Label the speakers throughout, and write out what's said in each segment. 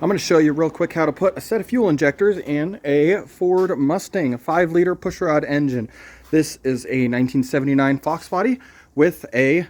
Speaker 1: I'm going to show you real quick how to put a set of fuel injectors in a Ford Mustang, a 5-liter pushrod engine. This is a 1979 foxbody with a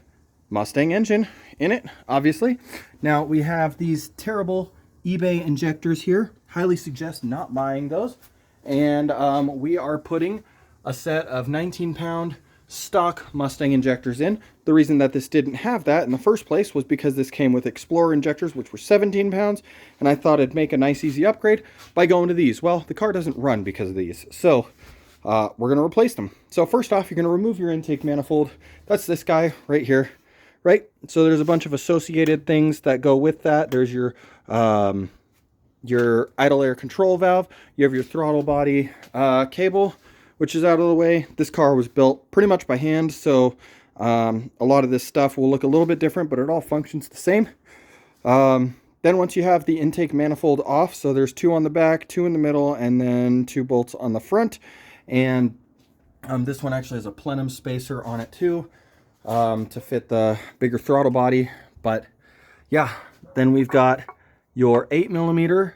Speaker 1: Mustang engine in it, obviously. Now we have these terrible eBay injectors here. Highly suggest not buying those. And we are putting a set of 19-pound stock Mustang injectors in. The reason that this didn't have that in the first place was because this came with Explorer injectors, which were 17 pounds, and I thought it'd make a nice easy upgrade by going to these. Well, the car doesn't run because of these, so we're going to replace them. So first off, you're going to remove your intake manifold. That's this guy right here, right? So there's a bunch of associated things that go with that. There's your idle air control valve. You have your throttle body cable, which is out of the way. This car was built pretty much by hand, so a lot of this stuff will look a little bit different, but it all functions the same. Then once you have the intake manifold off, so there's 2 on the back, 2 in the middle, and then 2 bolts on the front. And this one actually has a plenum spacer on it too, to fit the bigger throttle body. But yeah, then we've got your 8mm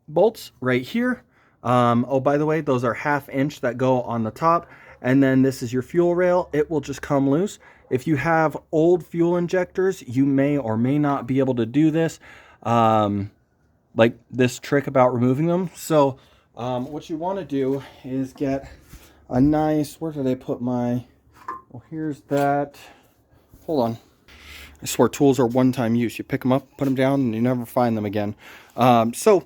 Speaker 1: bolts right here. Oh, by the way, those are 1/2 inch that go on the top. And then this is your fuel rail. It will just come loose. If you have old fuel injectors, you may or may not be able to do this. Like this trick about removing them. So what you want to do is get a nice, where did I put my, well, here's that. Hold on. I swear tools are one-time use. You pick them up, put them down, and you never find them again. So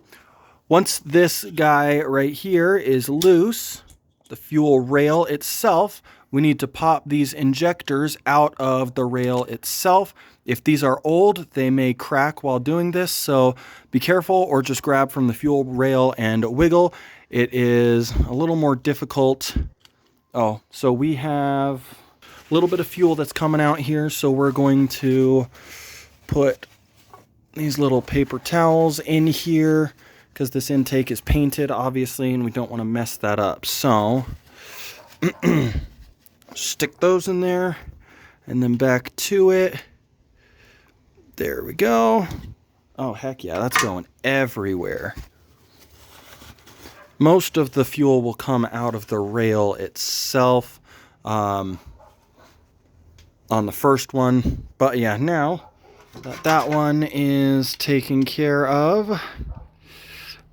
Speaker 1: once this guy right here is loose, the fuel rail itself, we need to pop these injectors out of the rail itself. If these are old, they may crack while doing this, so be careful, or just grab from the fuel rail and wiggle. It is a little more difficult. Oh, so we have a little bit of fuel that's coming out here, so we're going to put these little paper towels in here, because this intake is painted, obviously, and we don't want to mess that up. So stick those in there, and then back to it. There we go. Oh, heck yeah, that's going everywhere. Most of the fuel will come out of the rail itself on the first one. But yeah, now that one is taken care of,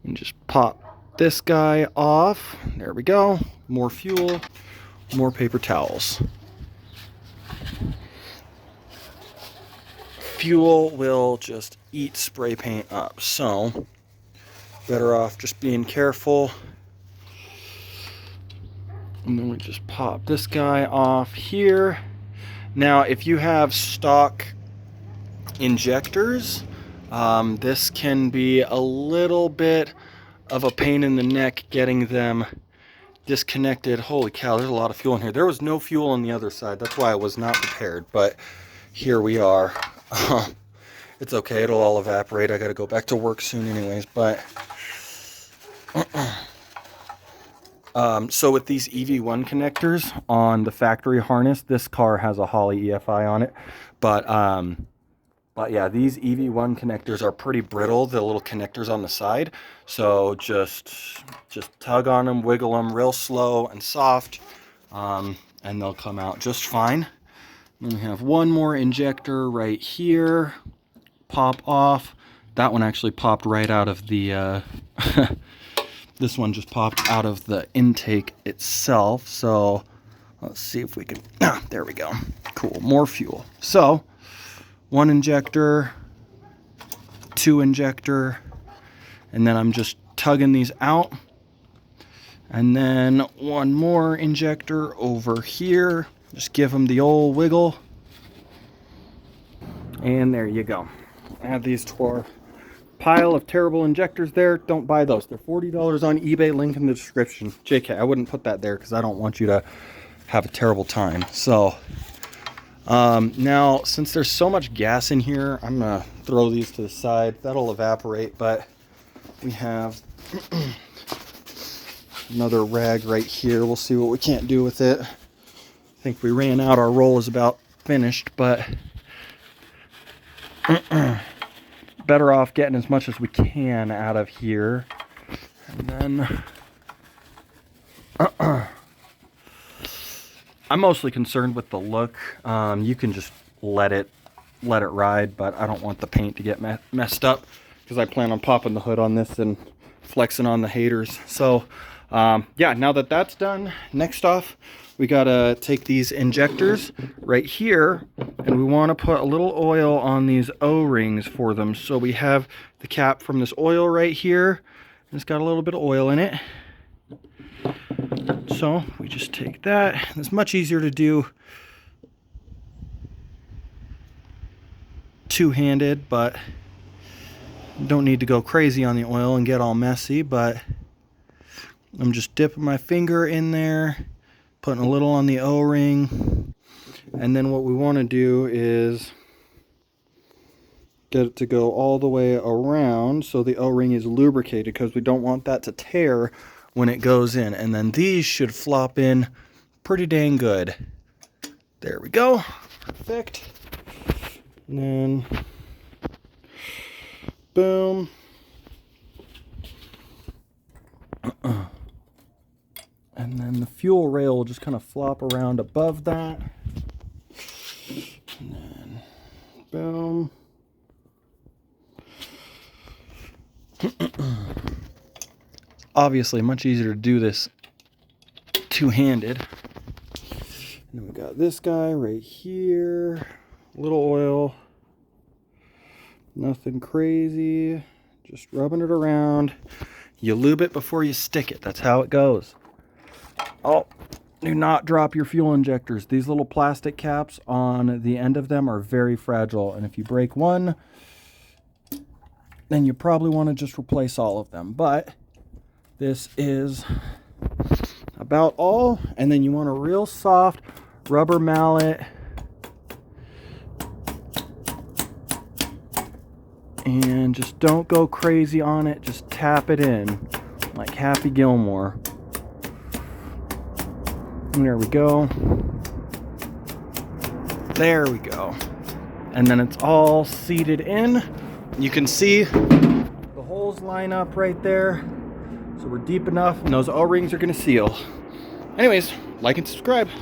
Speaker 1: and just pop this guy off. There we go. More fuel, more paper towels. Fuel will just eat spray paint up, so better off just being careful. And then we just pop this guy off here. Now, if you have stock injectors, this can be a little bit of a pain in the neck getting them disconnected. Holy cow, there's a lot of fuel in here. There was no fuel on the other side. That's why I was not prepared, but here we are. It's okay, it'll all evaporate. I gotta go back to work soon anyways, but so with these EV1 connectors on the factory harness, this car has a Holley EFI on it, but yeah, these EV1 connectors are pretty brittle, the little connectors on the side. So just tug on them, wiggle them real slow and soft, and they'll come out just fine. Then we have one more injector right here. Pop off. That one actually popped right out of the, this one just popped out of the intake itself. So let's see if we can, there we go. Cool, more fuel. So 1 injector, 2 injector, and then I'm just tugging these out. And then 1 more injector over here. Just give them the old wiggle. And there you go. Add these to our pile of terrible injectors there. Don't buy those. They're $40 on eBay. Link in the description. JK, I wouldn't put that there because I don't want you to have a terrible time. So now, since there's so much gas in here, I'm going to throw these to the side. That'll evaporate, but we have another rag right here. We'll see what we can't do with it. I think we ran out. Our roll is about finished, but better off getting as much as we can out of here. And then I'm mostly concerned with the look. You can just let it ride, but I don't want the paint to get messed up because I plan on popping the hood on this and flexing on the haters. So yeah, now that that's done, next off we gotta take these injectors right here, and we want to put a little oil on these O-rings for them. So we have the cap from this oil right here, and it's got a little bit of oil in it. So we just take that. It's much easier to do two-handed, but don't need to go crazy on the oil and get all messy. But I'm just dipping my finger in there, putting a little on the O-ring, and then what we want to do is get it to go all the way around so the O-ring is lubricated, because we don't want that to tear when it goes in. And then these should flop in pretty dang good. There we go. Perfect. And then boom. And then the fuel rail will just kind of flop around above that. And then boom. Obviously much easier to do this two-handed. And then we got this guy right here. A little oil. Nothing crazy. Just rubbing it around. You lube it before you stick it. That's how it goes. Oh, do not drop your fuel injectors. These little plastic caps on the end of them are very fragile, and if you break one, then you probably want to just replace all of them. But this is about all. And then you want a real soft rubber mallet, and just don't go crazy on it. Just tap it in like Happy Gilmore. And there we go. There we go. And then it's all seated in. You can see the holes line up right there. So we're deep enough, and those O-rings are going to seal. Anyways, like and subscribe.